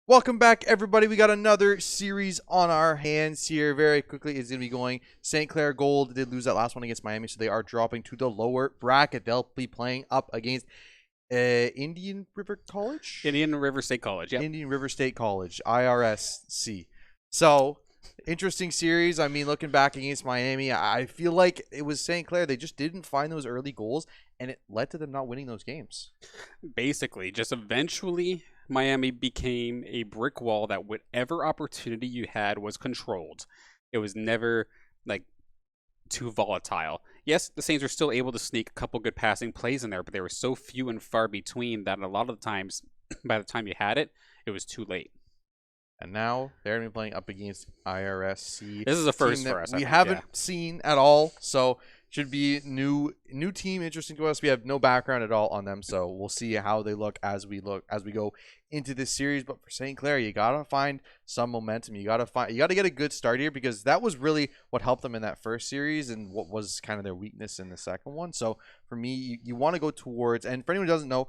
Welcome back, everybody. We got another series on our hands here. Very quickly, it's going to be going. St. Clair Gold did lose that last one against Miami, so they are dropping to the lower bracket. They'll be playing up against Indian River College? Indian River State College, yeah. Indian River State College, IRSC. So, interesting series. I mean, looking back against Miami, I feel like it was St. Clair. They just didn't find those early goals, and it led to them not winning those games. Basically, just eventually Miami became a brick wall that whatever opportunity you had was controlled. It was never like too volatile. Yes, the Saints were still able to sneak a couple good passing plays in there, but they were so few and far between that a lot of the times, by the time you had it, it was too late. And now they're going to be playing up against IRSC. This is a first for us. We haven't seen at all, so should be new team, interesting to us. We have no background at all on them, so we'll see how they look as we go into this series. But for St. Clair, you gotta find some momentum. You gotta get a good start here, because that was really what helped them in that first series and what was kind of their weakness in the second one. So for me, you want to go towards, and for anyone who doesn't know,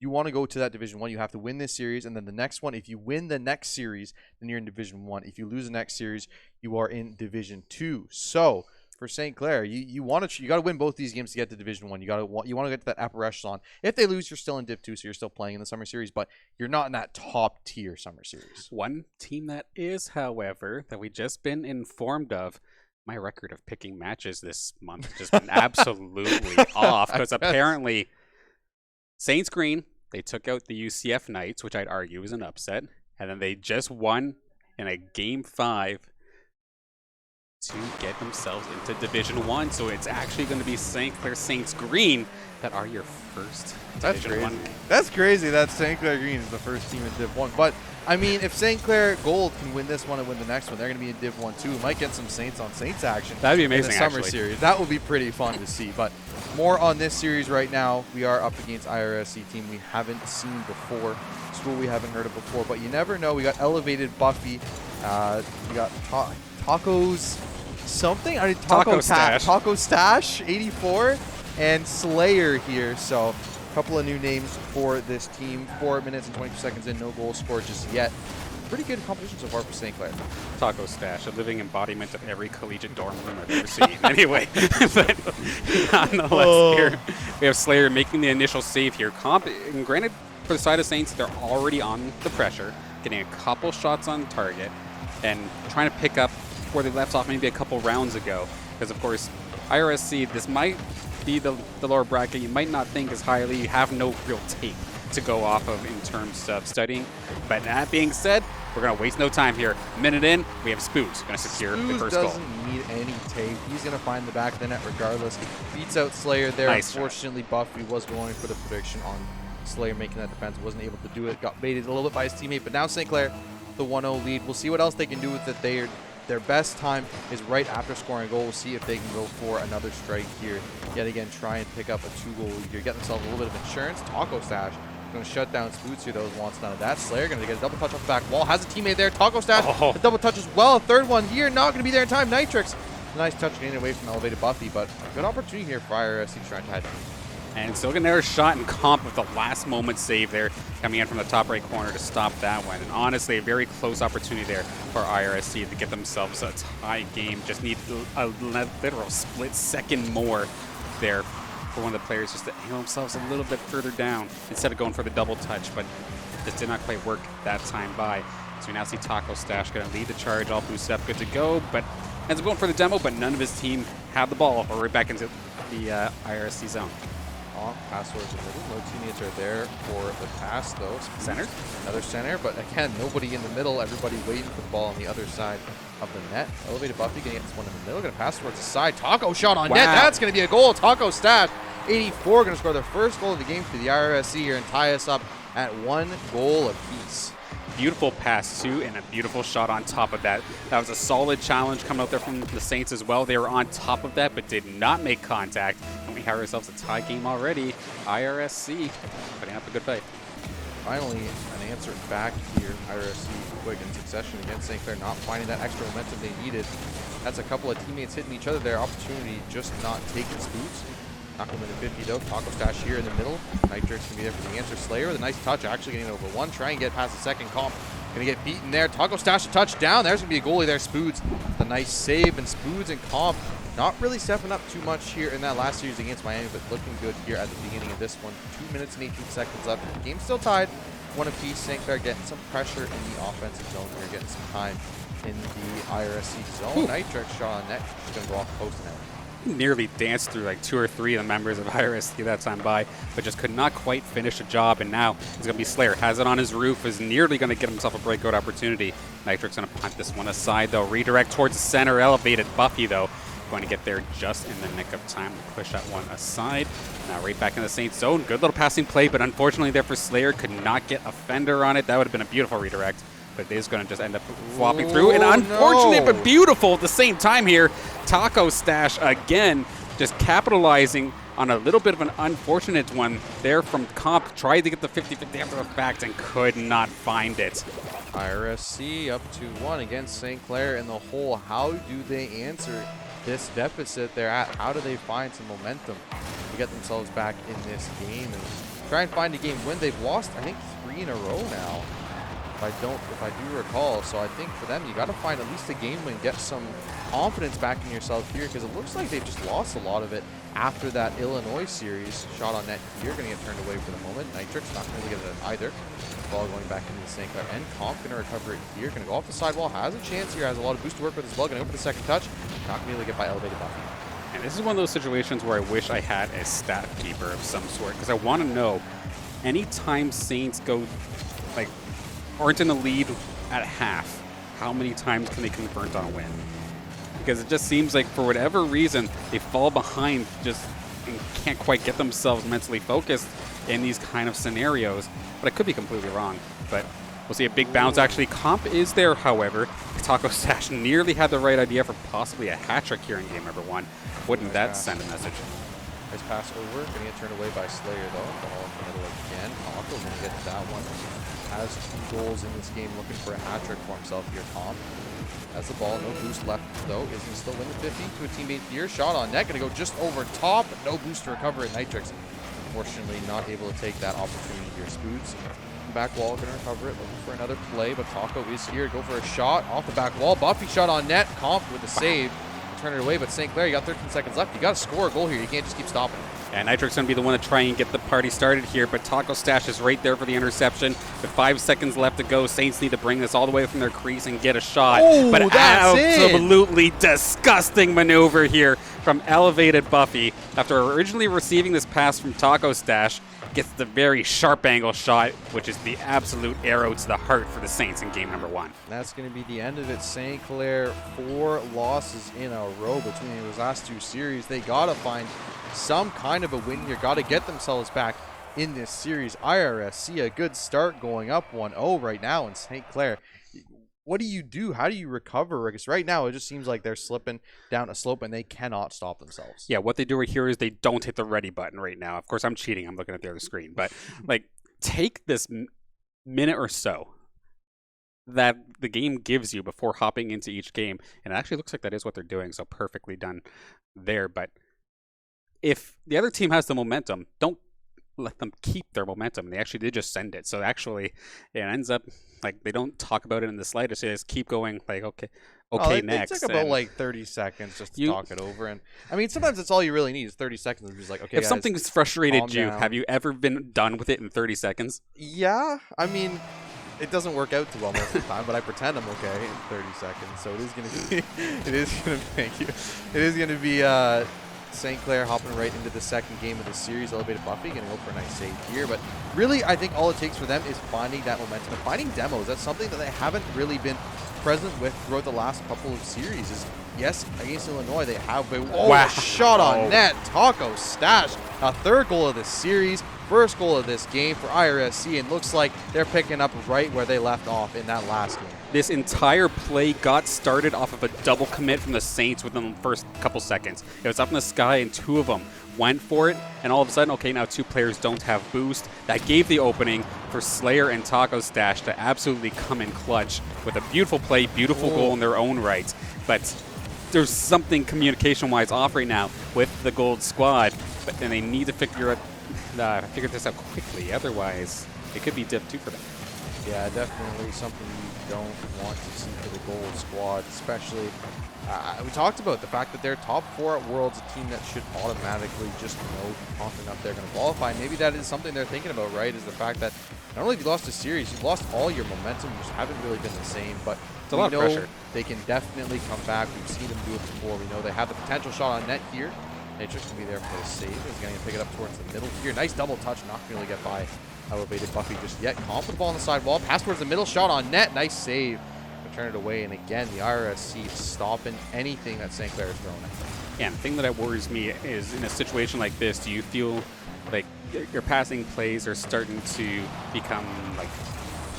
you want to go to that Division 1. You have to win this series, and then the next one, if you win the next series, then you're in Division 1. If you lose the next series, you are in Division 2. So for St. Clair, you got to win both these games to get to Division 1. You want to get to that upper echelon. If they lose, you're still in Div 2, so you're still playing in the summer series, but you're not in that top tier summer series. One team that is, however, that we just been informed of. My record of picking matches this month has just been absolutely off, because apparently Saints Green, they took out the UCF Knights, which I'd argue was an upset, and then they just won in a Game 5 to get themselves into Division 1. So it's actually going to be St. Clair Saints Green that are your first Division 1. That's crazy that St. Clair Green is the first team in Div 1. But, I mean, if St. Clair Gold can win this one and win the next one, they're going to be in Div 1 too. We might get some Saints on Saints action. That'd be amazing, in the summer series. That would be pretty fun to see. But more on this series right now. We are up against IRSC team we haven't seen before. School we haven't heard of before. But you never know. We got Elevated Buffy. We got Tacos something. I mean, Taco Stash 84 and Slayer here. So a couple of new names for this team. 4 minutes and 22 seconds in, no goals scored just yet. Pretty good competition so far for St. Clair. Taco Stash, a living embodiment of every collegiate dorm room I've ever seen. Anyway, but nonetheless, here we have Slayer making the initial save here. And granted, for the side of Saints, they're already on the pressure, getting a couple shots on target, and trying to pick up where they left off maybe a couple rounds ago. Because, of course, IRSC, this might be the lower bracket you might not think as highly. You have no real tape to go off of in terms of studying. But that being said, we're going to waste no time here. A minute in, we have Spoons going to secure the first goal. Doesn't need any tape. He's going to find the back of the net regardless. Beats out Slayer there. Nice Unfortunately, Buffy was going for the prediction on Slayer making that defense. Wasn't able to do it. Got baited a little bit by his teammate. But now St. Clair, the 1-0 lead. We'll see what else they can do with it. Their best time is right after scoring a goal. We'll see if they can go for another strike here. Yet again, try and pick up a 2-goal lead here. Get themselves a little bit of insurance. Taco Stash going to shut down Spoots here. Those wants none of that. Slayer going to get a double touch off the back wall. Has a teammate there. Taco Stash, a double touch as well. A third one here. Not going to be there in time. Nitrix. Nice touch getting away from Elevated Buffy, but good opportunity here for IRSC trying to head. And still getting their shot in comp with the last moment save there, coming in from the top right corner to stop that one. And honestly, a very close opportunity there for IRSC to get themselves a tie game. Just need a literal split second more there for one of the players just to angle themselves a little bit further down instead of going for the double touch. But this did not quite work that time by. So we now see Taco Stash going to lead the charge, all boosted up, good to go. But ends up going for the demo, but none of his team had the ball. We're right back into the IRSC zone. Pass towards the middle. No teammates are there for the pass, though. Center? Another center, but again, nobody in the middle. Everybody waiting for the ball on the other side of the net. Elevated Buffy going to get this one in the middle. Going to pass towards the side. Taco shot on net. That's going to be a goal. Taco Stash, 84, going to score their first goal of the game for the IRSC here and tie us up at 1 goal apiece. Beautiful pass, too, and a beautiful shot on top of that. That was a solid challenge coming out there from the Saints as well. They were on top of that, but did not make contact. And we have ourselves a tie game already. IRSC putting up a good fight. Finally, an answer back here. IRSC quick in succession against St. Clair, not finding that extra momentum they needed. That's a couple of teammates hitting each other there. Opportunity just not taking Spoots. Not going to win the 50 though. Taco Stash here in the middle. Nitrix can be there for the answer. Slayer with a nice touch, actually getting over one. Try and get past the second comp. Gonna get beaten there. Taco Stash a touchdown. There's gonna be a goalie there. Spoods, the nice save, and Spoods and comp not really stepping up too much here in that last series against Miami, but looking good here at the beginning of this one. 2 minutes and 18 seconds left. The game's still tied. One apiece. St. Clair getting some pressure in the offensive zone here, getting some time in the IRSC zone. Ooh. Nitrix shot on net. She's gonna go off post now. Nearly danced through like 2 or 3 of the members of IRSC that time by, but just could not quite finish the job. And now it's going to be Slayer. Has it on his roof, is nearly going to get himself a breakout opportunity. Nitrix going to punt this one aside, though. Redirect towards the center. Elevated Buffy, though, going to get there just in the nick of time to push that one aside. Now right back in the Saints zone. Good little passing play, but unfortunately there for Slayer. Could not get a fender on it. That would have been a beautiful redirect. But it is going to just end up flopping through. And unfortunate, but beautiful at the same time here. Taco Stash again, just capitalizing on a little bit of an unfortunate one there from Comp. Tried to get the 50-50 after the fact and could not find it. IRSC up 2-1 against St. Clair in the hole. How do they answer this deficit they're at? How do they find some momentum to get themselves back in this game and try and find a game win? They've lost, I think, 3 in a row now, if I do recall. So I think for them, you got to find at least a game win, get some confidence back in yourself here, because it looks like they've just lost a lot of it after that Illinois series. Shot on net here, going to get turned away for the moment. Nitrix not going to get it either. Ball going back into the St. Clair end. Comp going to recover it here. Going to go off the sidewall. Has a chance here. Has a lot of boost to work with as well. Going to go for the second touch. Not going to be able to get by elevated Buffy. And this is one of those situations where I wish I had a stat keeper of some sort, because I want to know anytime Saints go, like, aren't in the lead at half, how many times can they convert on a win? Because it just seems like for whatever reason they fall behind just and can't quite get themselves mentally focused in these kind of scenarios. But I could be completely wrong. But we'll see a big bounce. Actually, Comp is there, however. Taco Stash nearly had the right idea for possibly a hat trick here in game number 1. Wouldn't that send a message? Nice pass over. Going to get turned away by Slayer, though. Ball in the middle again. Taco's going to get that one. Has 2 goals in this game, looking for a hat trick for himself here, Comp. Has the ball, no boost left, though. Is going to still win the 50 to a teammate here. Shot on net, going to go just over top. No boost to recover at Nitrix. Unfortunately, not able to take that opportunity here. Spoods, back wall, going to recover it. Looking for another play, but Taco is here. Go for a shot off the back wall. Buffy shot on net. Comp with a save. Turn it away, but St. Clair, you got 13 seconds left. You got to score a goal here. You can't just keep stopping. And Nitrix going to be the one to try and get the party started here, but Taco Stash is right there for the interception. With 5 seconds left to go, Saints need to bring this all the way from their crease and get a shot. Oh, but that's absolutely disgusting maneuver here from elevated Buffy. After originally receiving this pass from Taco Stash, gets the very sharp angle shot, which is the absolute arrow to the heart for the Saints in game number 1. That's going to be the end of it. St. Clair, 4 losses in a row between those last 2 series. They got to find some kind of a win here. Got to get themselves back in this series. IRSC, a good start, going up 1-0 right now in St. Clair. What do you do? How do you recover? Because right now it just seems like they're slipping down a slope and they cannot stop themselves. Yeah, what they do right here is they don't hit the ready button right now. Of course, I'm cheating. I'm looking at the other screen. But, like, take this minute or so that the game gives you before hopping into each game. And it actually looks like that is what they're doing, so perfectly done there. But if the other team has the momentum, don't let them keep their momentum. They actually did just send it. So actually, it ends up, like, they don't talk about it in the slightest. They just keep going, like, okay, next. It took about, like, 30 seconds just to talk it over. And, I mean, sometimes that's all you really need is 30 seconds. It's just like, okay, if guys, something's frustrated you, down. have you ever been done with it in 30 seconds? Yeah, I mean, it doesn't work out too well most of the time, but I pretend I'm okay in 30 seconds. So it is going to be, thank you. It is going to be St. Clair hopping right into the second game of the series. Elevated Buffy going to go for a nice save here. But really, I think all it takes for them is finding that momentum and finding demos. That's something that they haven't really been present with throughout the last couple of series. Is yes, against Illinois, they have been. Oh, wow. Shot on net. Taco Stash. A 3rd goal of this series. 1st goal of this game for IRSC, and looks like they're picking up right where they left off in that last game. This entire play got started off of a double commit from the Saints within the first couple seconds. It was up in the sky, and 2 of them went for it, and all of a sudden, okay, now 2 players don't have boost. That gave the opening for Slayer and Taco Stash to absolutely come in clutch with a beautiful play, beautiful goal in their own right. But there's something communication-wise off right now with the gold squad, and they need to figure this out quickly. Otherwise, it could be Div 2 for them. Yeah, definitely something you don't want to see for the gold squad, especially. We talked about the fact that they're top 4 at Worlds, a team that should automatically just know confident enough they're going to qualify. Maybe that is something they're thinking about, right? Is the fact that not only have you lost a series, you've lost all your momentum. You just haven't really been the same. But it's a lot of pressure. They can definitely come back. We've seen them do it before. We know they have the potential shot on net here. Natrix can be there for the save. He's going to pick it up towards the middle here. Nice double touch, not going to really get by elevated Buffy just yet. Comp with the ball on the sidewall. Pass towards the middle, shot on net. Nice save. Turn it away, and again, the IRSC stopping anything that St. Clair is throwing at them. Yeah, and the thing that worries me is in a situation like this, do you feel like your passing plays are starting to become like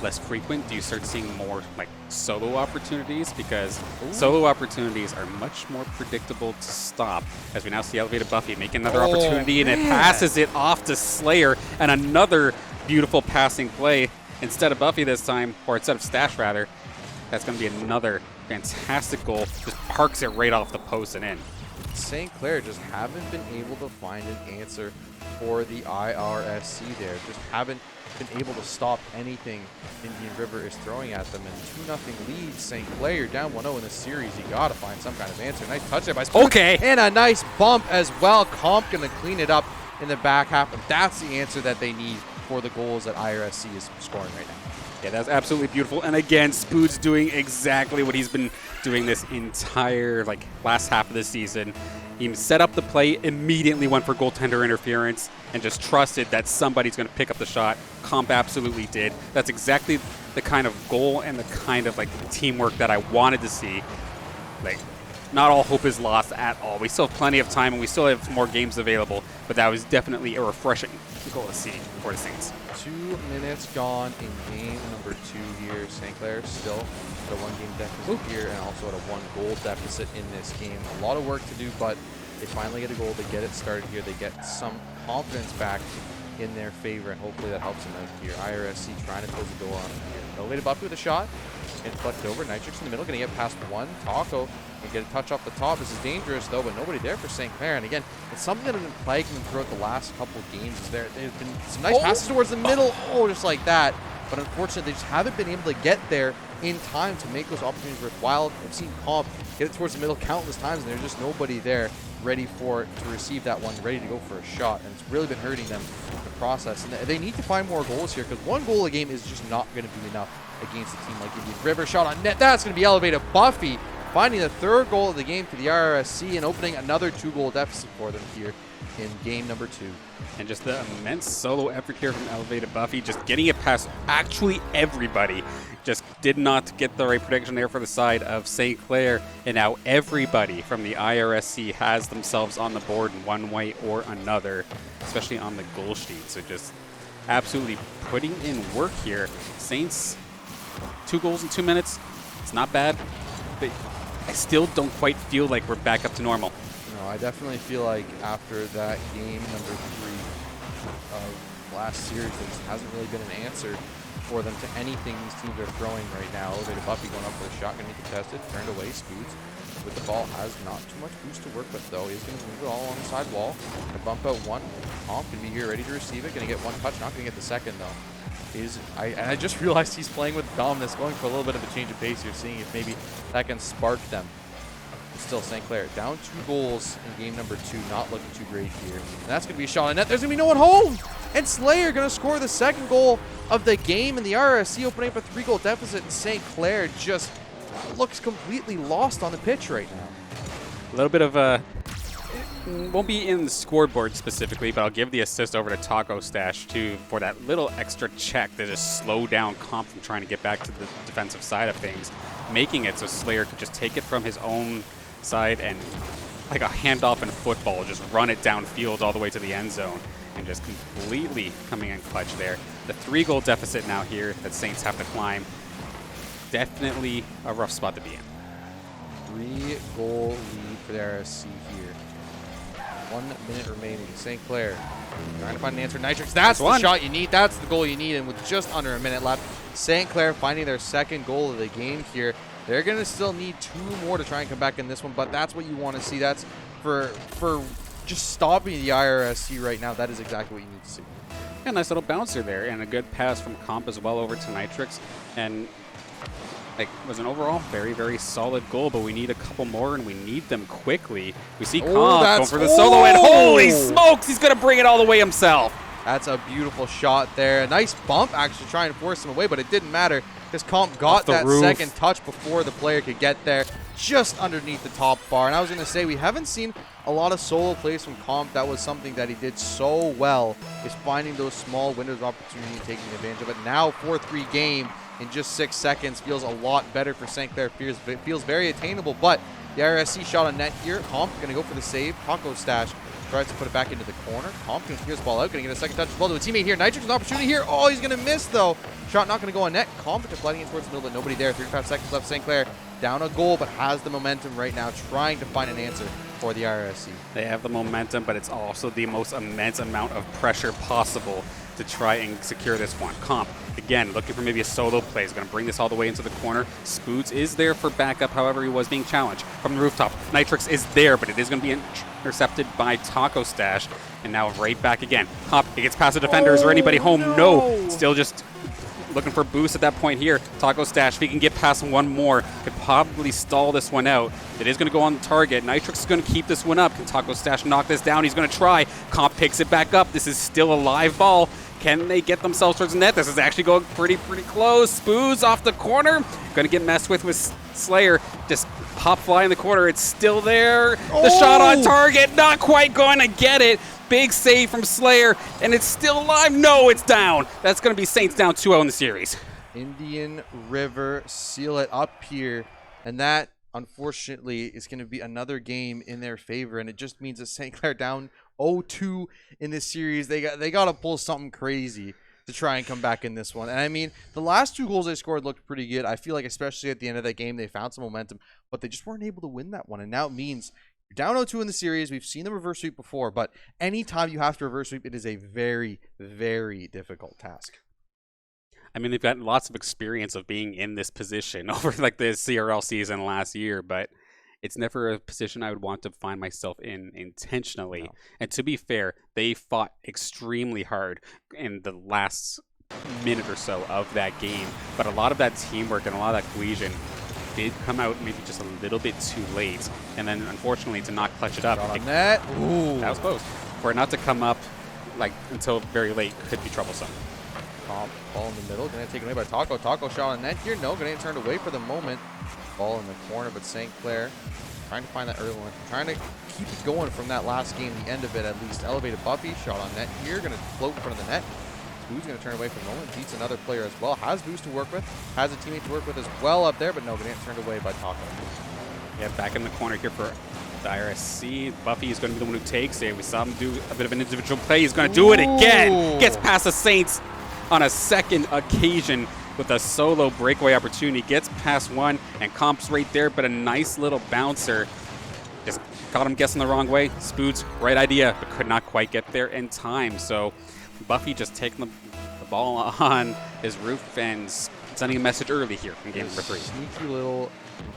less frequent? Do you start seeing more like solo opportunities? Because solo opportunities are much more predictable to stop, as we now see elevated Buffy make another opportunity, and it passes it off to Slayer, and another beautiful passing play instead of Buffy this time, or instead of Stash rather. That's going to be another fantastic goal. Just parks it right off the post and in. St. Clair just haven't been able to find an answer for the IRSC there. Just haven't been able to stop anything Indian River is throwing at them. And 2-0 lead, St. Clair. You're down 1-0 in this series. You got to find some kind of answer. Nice touch there by Spoon. Okay. And a nice bump as well. Comp going to clean it up in the back half. And that's the answer that they need for the goals that IRSC is scoring right now. Yeah, that's absolutely beautiful. And again, Spood's doing exactly what he's been doing this entire last half of the season. He set up the play, immediately went for goaltender interference, and just trusted that somebody's going to pick up the shot. Comp absolutely did. That's exactly the kind of goal and the kind of teamwork that I wanted to see. Not all hope is lost at all. We still have plenty of time, and we still have more games available, but that was definitely a refreshing goal to see for the Saints. 2 minutes gone in game number 2 here. St. Clair still at a 1-game deficit here, and also at a 1-goal deficit in this game. A lot of work to do, but they finally get a goal. They get it started here. They get some confidence back in their favor, and hopefully that helps them out here. IRSC trying to close the door on him here. Elevated Buffy with a shot. Getting flicked over. Nitrix in the middle. Going to get past one. Taco can get a touch off the top. This is dangerous, though, but nobody there for St. Clair. And again, it's something that has been plaguing them throughout the last couple of games. There's been some nice passes towards the middle. Oh, just like that. But unfortunately, they just haven't been able to get there in time to make those opportunities worthwhile. I've seen Comp get it towards the middle countless times, and there's just nobody there ready for it to receive that one, ready to go for a shot. And it's really been hurting them in the process. And they need to find more goals here, because 1 goal a game is just not going to be enough against a team like Indian River. Shot on net. That's going to be elevated. Buffy finding the 3rd goal of the game for the RRSC and opening another 2-goal deficit for them here in game number 2. And just the immense solo effort here from elevated Buffy, just getting it past actually everybody. Just did not get the right prediction there for the side of St. Clair, and now everybody from the IRSC has themselves on the board in one way or another, especially on the goal sheet. So just absolutely putting in work here. Saints, 2 goals in 2 minutes. It's not bad, but I still don't quite feel like we're back up to normal. No, I definitely feel like after that game number 3 of last series, there just hasn't really been an answer for them to anything these teams are throwing right now. Elevated Buffy going up for the shot, going to be contested, turned away. Spoods with the ball has not too much boost to work with, though. He's going to move it all on the side wall. Going to bump out one. Comp can be here ready to receive it. Going to get 1 touch, not going to get the second, though. I just realized he's playing with dominance, going for a little bit of a change of pace here, seeing if maybe that can spark them. But still, St. Clair down 2 goals in game number 2, not looking too great here. And that's going to be a shot on net. There's going to be no one home! And Slayer going to score the 2nd goal of the game, and the RSC opening up a 3-goal deficit, and St. Clair just looks completely lost on the pitch right now. A little bit of a... won't be in the scoreboard specifically, but I'll give the assist over to Taco Stash too for that little extra check to just slow down Comp from trying to get back to the defensive side of things, making it so Slayer could just take it from his own side and, like a handoff in football, just run it downfield all the way to the end zone, and just completely coming in clutch there. The 3-goal deficit now here that Saints have to climb. Definitely a rough spot to be in. 3-goal lead for the RSC here. 1 minute remaining. St. Clair trying to find an answer. Nitrix, that's the shot you need. That's the goal you need. And with just under a minute left, St. Clair finding their 2nd goal of the game here. They're going to still need 2 more to try and come back in this one, but that's what you want to see. That's for just stopping the IRSC right now. That is exactly what you need to see. Yeah, nice little bouncer there, and a good pass from Comp as well over to Nitrix. And like, was an overall very, very solid goal, but we need a couple more, and we need them quickly. We see Comp going for the solo, and holy smokes, he's going to bring it all the way himself. That's a beautiful shot there. A nice bump, actually, trying to force him away, but it didn't matter because Comp got that second touch before the player could get there, just underneath the top bar. And I was going to say, we haven't seen a lot of solo plays from Comp. That was something that he did so well, is finding those small windows of opportunity and taking advantage of it. Now, 4-3 game in just 6 seconds feels a lot better for St. Clair. Feels very attainable, but the IRSC shot on net here. Comp going to go for the save. Taco Stash tries to put it back into the corner. Comp going to clear this ball out. Going to get a second touch as well to a teammate here. Nitrix an opportunity here. Oh, he's going to miss, though. Shot not going to go on net. Comp deflecting it towards the middle, but nobody there. 35 seconds left. St. Clair down a goal, but has the momentum right now, trying to find an answer for the IRSC. They have the momentum, but it's also the most immense amount of pressure possible to try and secure this one. Comp, again, looking for maybe a solo play. He's going to bring this all the way into the corner. Spoods is there for backup, however, he was being challenged from the rooftop. Nitrix is there, but it is going to be intercepted by Taco Stash. And now right back again. Comp, he gets past the defenders or anybody home. No. Still just looking for boost at that point here. Taco Stash, if he can get past one more, could probably stall this one out. It is going to go on the target. Nitrix is going to keep this one up. Can Taco Stash knock this down? He's going to try. Comp picks it back up. This is still a live ball. Can they get themselves towards the net? This is actually going pretty close. Spoos off the corner. Going to get messed with Slayer. Just hop fly in the corner. It's still there. The shot on target. Not quite going to get it. Big save from Slayer, and it's still alive. No, it's down. That's going to be Saints down 2-0 in the series. Indian River seal it up here, and that, unfortunately, is going to be another game in their favor, and it just means that St. Clair down 0-2 in this series. They got to pull something crazy to try and come back in this one. And I mean, the last 2 goals they scored looked pretty good. I feel like especially at the end of that game, they found some momentum, but they just weren't able to win that one, and now it means you're down 0-2 in the series. We've seen the reverse sweep before, but anytime you have to reverse sweep, it is a very, very difficult task. I mean, they've got lots of experience of being in this position over like the CRL season last year, but it's never a position I would want to find myself in intentionally. No. And to be fair, they fought extremely hard in the last minute or so of that game, but a lot of that teamwork and a lot of that cohesion did come out maybe just a little bit too late, and then unfortunately to not clutch it up. That was close. For it not to come up like until very late could be troublesome. Comp, ball in the middle, gonna take it away by Taco. Taco shot on net here. No, gonna get turned away for the moment. Ball in the corner, but St. Clair trying to find that early one, trying to keep it going from that last game, the end of it at least. Elevated Buffy, shot on net here, gonna float in front of the net. Who's going to turn away for the moment, beats another player as well, has boost to work with, has a teammate to work with as well up there, but no, going to get turned away by Taco. Yeah, back in the corner here for the IRSC. Buffy is going to be the one who takes it. We saw him do a bit of an individual play. He's going to do it again. Gets past the Saints on a second occasion with a solo breakaway opportunity. Gets past one, and Comp's right there, but a nice little bouncer. Just caught him guessing the wrong way. Spoods, right idea, but could not quite get there in time. So Buffy just taking the ball on his roof and sending a message early here in game number 3. Sneaky little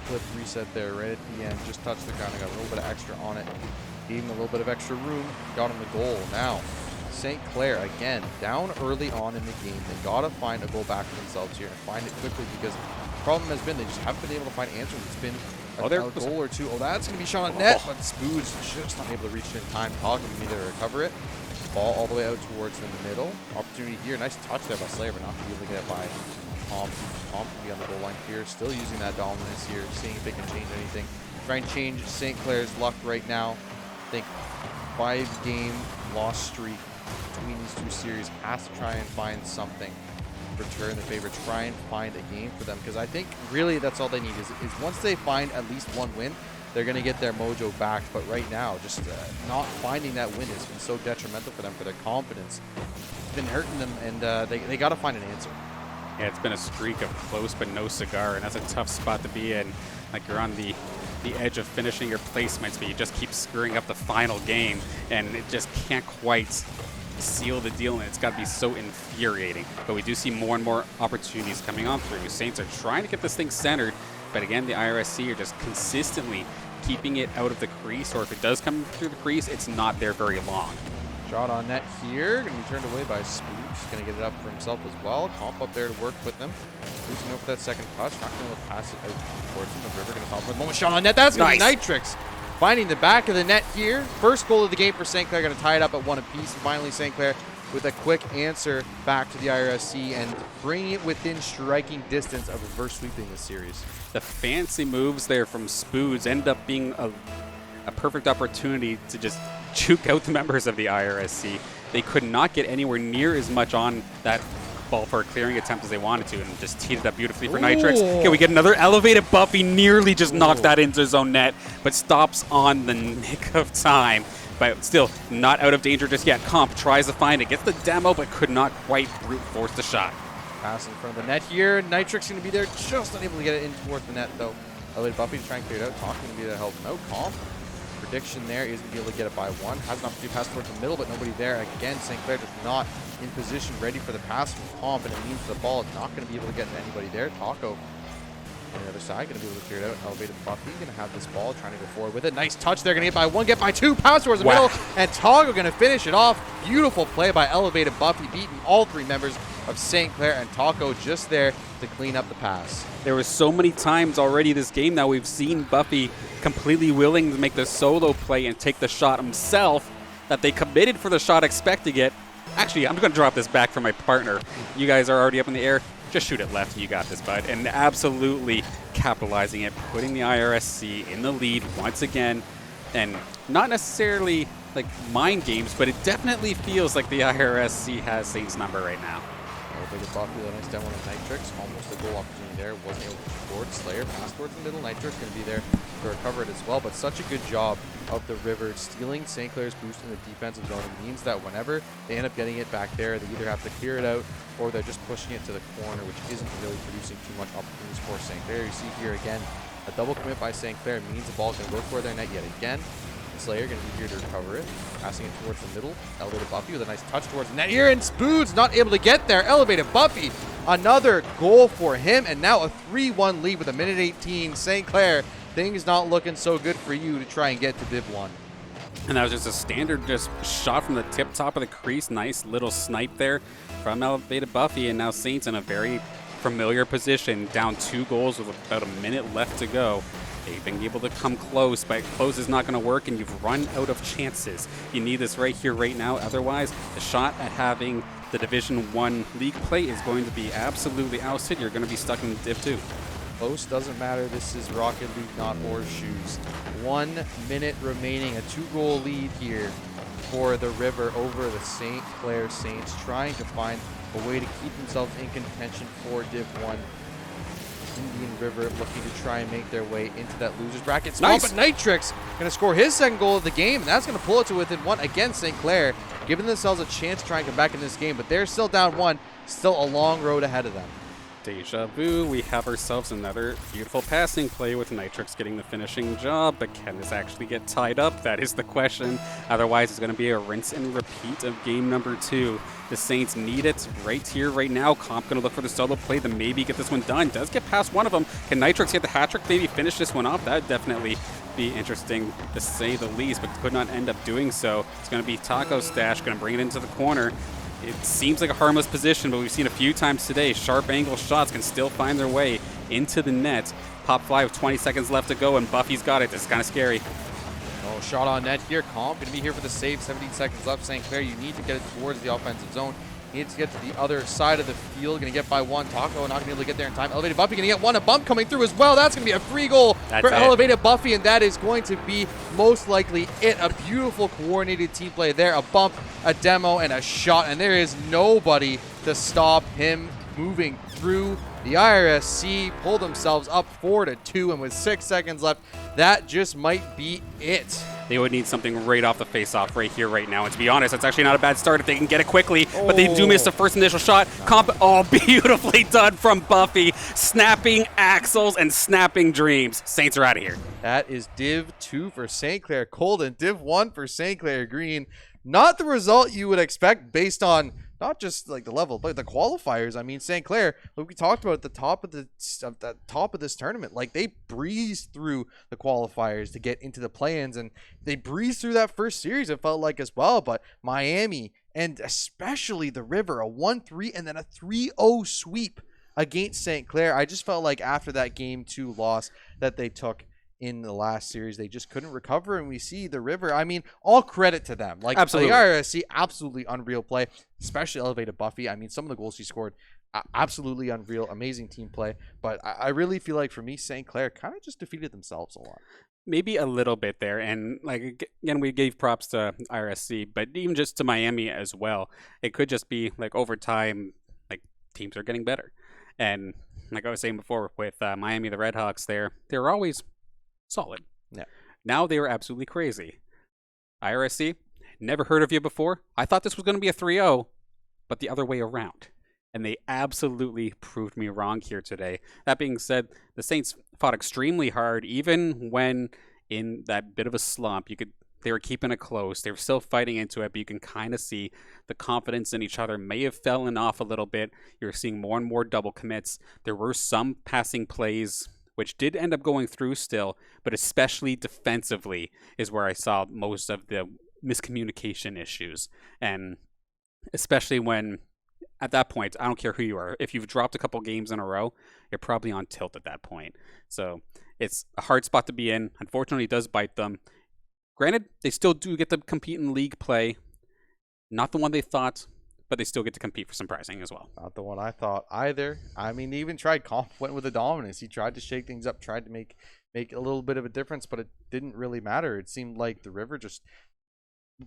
flip reset there right at the end. Just touched the ground and got a little bit of extra on it. Gave him a little bit of extra room. Got him the goal. Now, St. Clair, again, down early on in the game. They got to find a goal back for themselves here and find it quickly, because the problem has been they just haven't been able to find answers. It's been a goal or two. Oh, that's going to be shot on net, but Spoods just not able to reach it in time. Talking to me to recover it. Ball all the way out towards in the middle. Opportunity here. Nice touch there by Slayer, but not to be able to get it by Comp. Comp can be on the goal line here. Still using that dominance here, seeing if they can change anything. Try and change St. Clair's luck right now. I think 5-game loss streak between these 2 series has to try and find something. Return the favor. Try and find a game for them, because I think really that's all they need is once they find at least 1 win, they're going to get their mojo back. But right now, just not finding that win has been so detrimental for them, for their confidence. It's been hurting them, and they got to find an answer. Yeah, it's been a streak of close but no cigar, and that's a tough spot to be in. Like, you're on the edge of finishing your placements, but you just keep screwing up the final game, and it just can't quite seal the deal, and it's got to be so infuriating. But we do see more and more opportunities coming on through. Saints are trying to get this thing centered, But again, the IRSC are just consistently keeping it out of the crease, or if it does come through the crease, it's not there very long. Shot on net here, going to be turned away by Spooks. Going to get it up for himself as well. Comp up there to work with them. Spooks going for that second touch. Not going to pass it out towards him. The River going to top with moment. Shot on net. That's going to be Nitrix. Finding the back of the net here. First goal of the game for St. Clair. Going to tie it up at 1 apiece. And finally, St. Clair with a quick answer back to the IRSC and bringing it within striking distance of reverse sweeping this series. The fancy moves there from Spoods end up being a perfect opportunity to just juke out the members of the IRSC. They could not get anywhere near as much on that ball for a clearing attempt as they wanted to, and just teed it up beautifully for Nitrix. Okay, we get another elevated Buffy, nearly just knocks that into his own net, but stops on the nick of time. But still not out of danger just yet. Comp tries to find it, gets the demo, but could not quite brute force the shot. Pass in front of the net here. Nitrix going to be there, just unable to get it in towards the net, though. Elevated Buffy to try and clear it out. Talking to be there to help him out. Comp. Prediction there is going to be able to get it by 1. Has an opportunity to pass towards the middle, but nobody there. Again, St. Clair just not in position, ready for the pass from Comp, and it means the ball is not going to be able to get to anybody there. Taco on the other side, going to be able to clear it out. Elevated Buffy going to have this ball, trying to go forward with it. Nice touch there, going to get by 1, get by 2, pass towards the middle, and Taco going to finish it off. Beautiful play by Elevated Buffy, beating all 3 members of St. Clair, and Taco just there to clean up the pass. There was so many times already this game now we've seen Buffy completely willing to make the solo play and take the shot himself, that they committed for the shot expecting it. Actually, I'm going to drop this back for my partner. You guys are already up in the air. Just shoot it left. You got this, bud. And absolutely capitalizing it, putting the IRSC in the lead once again. And not necessarily like mind games, but it definitely feels like the IRSC has Saints' number right now. Elevated Buffy, the nice down one of Nitrix. Almost a goal opportunity there. Wasn't able to score. Slayer pass towards the middle. Nitrix going to be there to recover it as well. But such a good job of the River stealing St. Clair's boost in the defensive zone. It means that whenever they end up getting it back there, they either have to clear it out or they're just pushing it to the corner, which isn't really producing too much opportunities for St. Clair. You see here again, a double commit by St. Clair means the ball's going to go for their net yet again. Slayer going to be here to recover it. Passing it towards the middle. Elevated Buffy with a nice touch towards the net here, and Spoods not able to get there. Elevated Buffy, another goal for him, and now a 3-1 lead with a minute 18. St. Clair, things not looking so good for you to try and get to Div 1. And that was just a standard just shot from the tip top of the crease. Nice little snipe there from Elevated Buffy, and now Saints in a very familiar position, down 2 goals with about a minute left to go. They've been able to come close, but close is not going to work, and you've run out of chances. You need this right here, right now. Otherwise, the shot at having the Division 1 league play is going to be absolutely ousted. You're going to be stuck in Div 2. Close doesn't matter. This is Rocket League, not horseshoes. 1 minute remaining. A 2-goal lead here for the River over the St. Clair Saints, trying to find a way to keep themselves in contention for Div 1. Indian River looking to try and make their way into that loser's bracket. Nice. But Nitrix going to score his 2nd goal of the game, and that's going to pull it to within 1 against St. Clair, giving themselves a chance to try and come back in this game. But they're still down 1, still a long road ahead of them. Deja vu, we have ourselves another beautiful passing play with Nitrix getting the finishing job, but can this actually get tied up? That is the question. Otherwise, it's going to be a rinse and repeat of game number 2. The Saints need it right here, right now. Comp going to look for the solo play to maybe get this one done. Does get past one of them. Can Nitrix get the hat trick, maybe finish this one off? That would definitely be interesting to say the least, but could not end up doing so. It's going to be Taco Stash, going to bring it into the corner. It seems like a harmless position, but we've seen a few times today. Sharp angle shots can still find their way into the net. Pop fly with 20 seconds left to go, and Buffy's got it. It's kind of scary. Oh, shot on net here. Comp going to be here for the save. 17 seconds left. St. Clair, you need to get it towards the offensive zone. You need to get to the other side of the field. Going to get by 1. Taco not going to be able to get there in time. Elevated Buffy going to get 1. A bump coming through as well. That's going to be a free goal for Elevated Buffy, and that is going to be most likely it. A beautiful coordinated team play there. A bump, a demo, and a shot, and there is nobody to stop him moving through. The IRSC pulled themselves up 4-2, and with 6 seconds left, that just might be it. They would need something right off the face-off right here, right now. And to be honest, it's actually not a bad start if they can get it quickly. But they do miss the first initial shot. Comp, beautifully done from Buffy. Snapping axles and snapping dreams. Saints are out of here. That is Div 2 for St. Clair Cold and Div 1 for St. Clair Green. Not the result you would expect based on not just like the level, but the qualifiers. I mean, St. Clair, like we talked about at the top of this tournament, like they breezed through the qualifiers to get into the play-ins, and they breezed through that first series. It felt like as well, but Miami and especially the River, a 1-3 and then a 3-0 sweep against St. Clair. I just felt like after that game 2 loss that they took in the last series, they just couldn't recover, and we see the River. I mean, all credit to them. Like, Absolutely. the IRSC, absolutely unreal play, especially elevated Buffy. I mean, some of the goals she scored, absolutely unreal, amazing team play. But I really feel like for me, St. Clair kind of just defeated themselves a lot. Maybe a little bit there, and like again, we gave props to IRSC, but even just to Miami as well. It could just be like over time, like teams are getting better, and like I was saying before with Miami, the Redhawks, they're always solid. Yeah. Now they were absolutely crazy. IRSC, never heard of you before. I thought this was going to be a 3-0, but the other way around. And they absolutely proved me wrong here today. That being said, the Saints fought extremely hard, even when in that bit of a slump. They were keeping it close. They were still fighting into it, but you can kind of see the confidence in each other may have fallen off a little bit. You're seeing more and more double commits. There were some passing plays which did end up going through still, but especially defensively is where I saw most of the miscommunication issues. And especially when, at that point, I don't care who you are, if you've dropped a couple games in a row, you're probably on tilt at that point. So it's a hard spot to be in. Unfortunately, it does bite them. Granted, they still do get to compete in league play. Not the one they thought, but they still get to compete for some pricing as well. Not the one I thought either. I mean, they even tried went with the dominance. He tried to shake things up, tried to make a little bit of a difference, but it didn't really matter. It seemed like the River just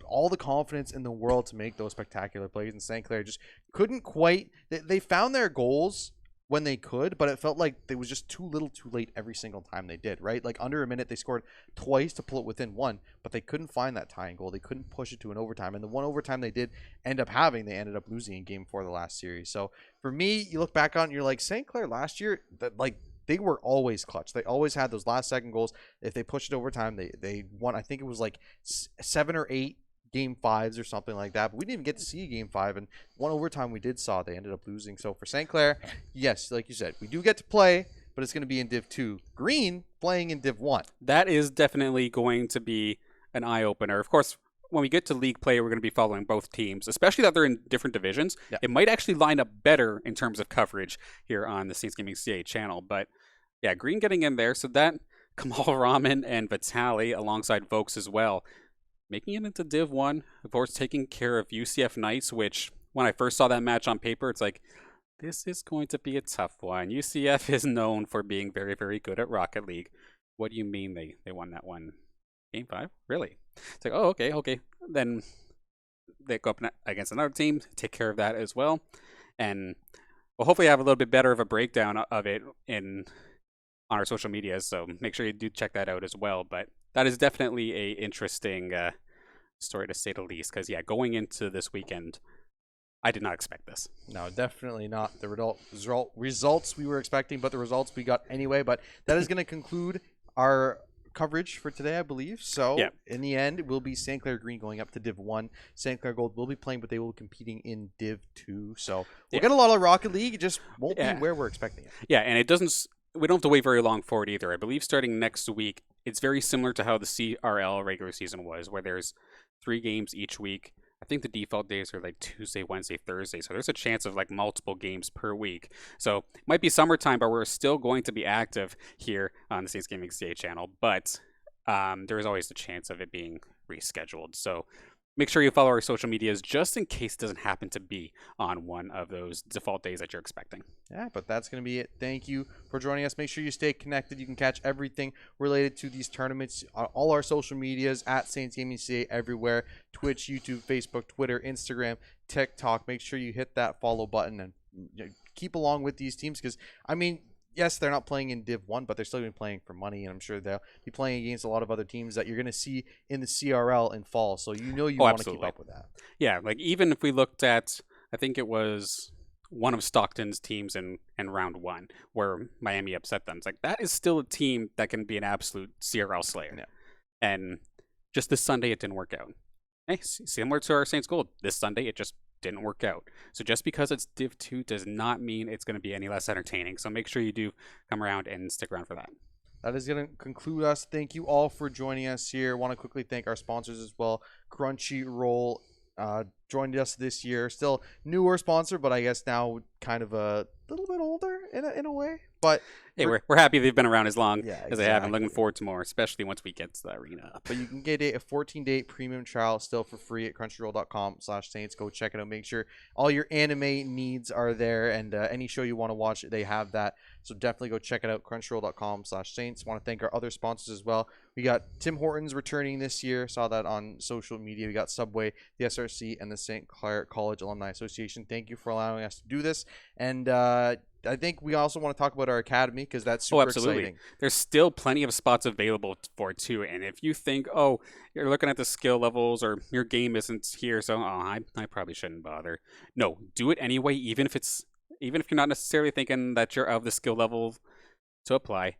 all the confidence in the world to make those spectacular plays, and St. Clair just couldn't quite. They found their goals when they could, but it felt like it was just too little too late every single time they did, right? Like under a minute, they scored twice to pull it within one, but they couldn't find that tying goal. They couldn't push it to an overtime. And the one overtime they did end up having, they ended up losing in game 4 of the last series. So for me, you look back on it, you're like, St. Clair last year, that like they were always clutch. They always had those last second goals. If they pushed it overtime, they won. I think it was like 7 or 8 game 5s or something like that, but we didn't even get to see game 5, and one overtime we did saw they ended up losing. So for St. Clair, yes, like you said, we do get to play, but it's going to be in Div 2. Green playing in Div 1. That is definitely going to be an eye-opener. Of course, when we get to league play, we're going to be following both teams, especially that they're in different divisions. Yeah. It might actually line up better in terms of coverage here on the Saints Gaming CA channel. But yeah, Green getting in there, so that Kamal Rahman and Vitali alongside Vokes as well, making it into Div 1, of course, taking care of UCF Knights, which when I first saw that match on paper, it's like, this is going to be a tough one. UCF is known for being very, very good at Rocket League. What do you mean they won that one? Game 5? Really? It's like, oh, okay. Then they go up against another team, take care of that as well. And we'll hopefully have a little bit better of a breakdown of it on our social medias, so make sure you do check that out as well. But that is definitely a interesting story to say the least, because yeah, going into this weekend, I did not expect this. No, definitely not the results we were expecting, but the results we got anyway. But that is going to conclude our coverage for today, I believe. So yeah. In the end, it will be St. Clair Green going up to Div 1. St. Clair Gold will be playing, but they will be competing in Div 2. So we'll get a lot of Rocket League. It just won't be where we're expecting it. Yeah, and we don't have to wait very long for it either. I believe starting next week, it's very similar to how the CRL regular season was, where there's 3 games each week. I think the default days are like Tuesday, Wednesday, Thursday. So there's a chance of like multiple games per week. So it might be summertime, but we're still going to be active here on the Saints Gaming CA channel. But there is always the chance of it being rescheduled. So make sure you follow our social medias just in case it doesn't happen to be on one of those default days that you're expecting. Yeah, but that's going to be it. Thank you for joining us. Make sure you stay connected. You can catch everything related to these tournaments on all our social medias at Saints Gaming CA everywhere. Twitch, YouTube, Facebook, Twitter, Instagram, TikTok. Make sure you hit that follow button and keep along with these teams because, I mean, yes, they're not playing in Div 1, but they're still going to be playing for money, and I'm sure they'll be playing against a lot of other teams that you're going to see in the CRL in fall. So you want to keep up with that. Yeah, like even if we looked at, I think it was one of Stockton's teams in round 1 where Miami upset them. It's like that is still a team that can be an absolute CRL slayer. Yeah. And just this Sunday, it didn't work out. Hey, similar to our Saints Gold. This Sunday, it just didn't work out. So just because it's Div 2 does not mean it's going to be any less entertaining. So make sure you do come around and stick around for that. That is going to conclude us. Thank you all for joining us here. Want to quickly thank our sponsors as well. Crunchyroll joined us this year. Still newer sponsor, but I guess now kind of a little bit older in a way. But hey, we're happy they've been around as long Yeah, as they have, and exactly. looking forward to more, especially once we get to the arena up. But you can get a 14-day premium trial still for free at crunchyroll.com/saints. Go check it out. Make sure all your anime needs are there, and any show you want to watch, they have that. So definitely go check it out, crunchyroll.com/saints. Want to thank our other sponsors as well. We got Tim Hortons returning this year. Saw that on social media. We got Subway, the SRC, and the St. Clair College Alumni Association. Thank you for allowing us to do this. And I think we also want to talk about our academy because that's super exciting. There's still plenty of spots available for it too. And if you think, oh, you're looking at the skill levels or your game isn't here, so I probably shouldn't bother. No, do it anyway, even if you're not necessarily thinking that you're of the skill level to apply.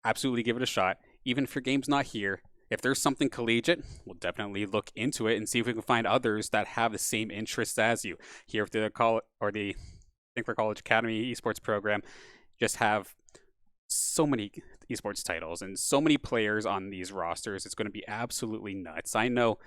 Absolutely give it a shot. Even if your game's not here, if there's something collegiate, we'll definitely look into it and see if we can find others that have the same interests as you. Here at the Clair College Academy esports program, just have so many esports titles and so many players on these rosters. It's going to be absolutely nuts. I know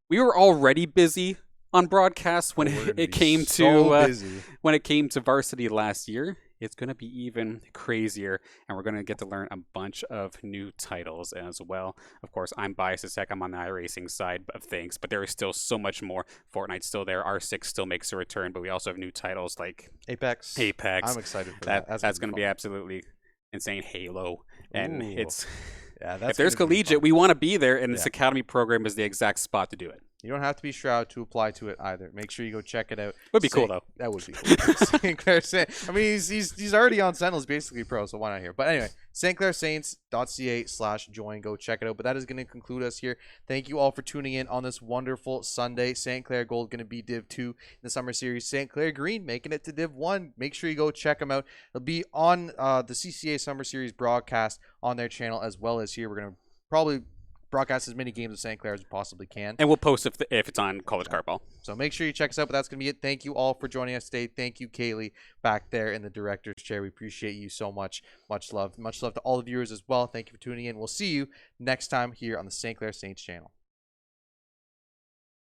we were already busy on broadcast when it came to varsity last year. It's going to be even crazier, and we're going to get to learn a bunch of new titles as well. Of course, I'm biased as heck. I'm on the iRacing side of things, but there is still so much more. Fortnite's still there. R6 still makes a return, but we also have new titles like Apex. I'm excited for that. That's going to be absolutely insane. Halo. And Ooh. it's... Yeah, if there's collegiate, we want to be there, and this academy program is the exact spot to do it. You don't have to be Shroud to apply to it either. Make sure you go check it out. Would be cool though. That would be cool. St. Clair Saints. I mean, he's already on Sentinels, basically pro. So why not here? But anyway, stclairsaints.ca/join. Go check it out. But that is going to conclude us here. Thank you all for tuning in on this wonderful Sunday. St. Clair Gold going to be Div 2 in the summer series. St. Clair Green making it to Div 1. Make sure you go check them out. It'll be on the CCA summer series broadcast on their channel as well as here. We're going to probably broadcast as many games of St. Clair as we possibly can. And we'll post if it's on College Cardball. So make sure you check us out, but that's going to be it. Thank you all for joining us today. Thank you, Kaylee, back there in the director's chair. We appreciate you so much. Much love. Much love to all the viewers as well. Thank you for tuning in. We'll see you next time here on the St. Clair Saints channel.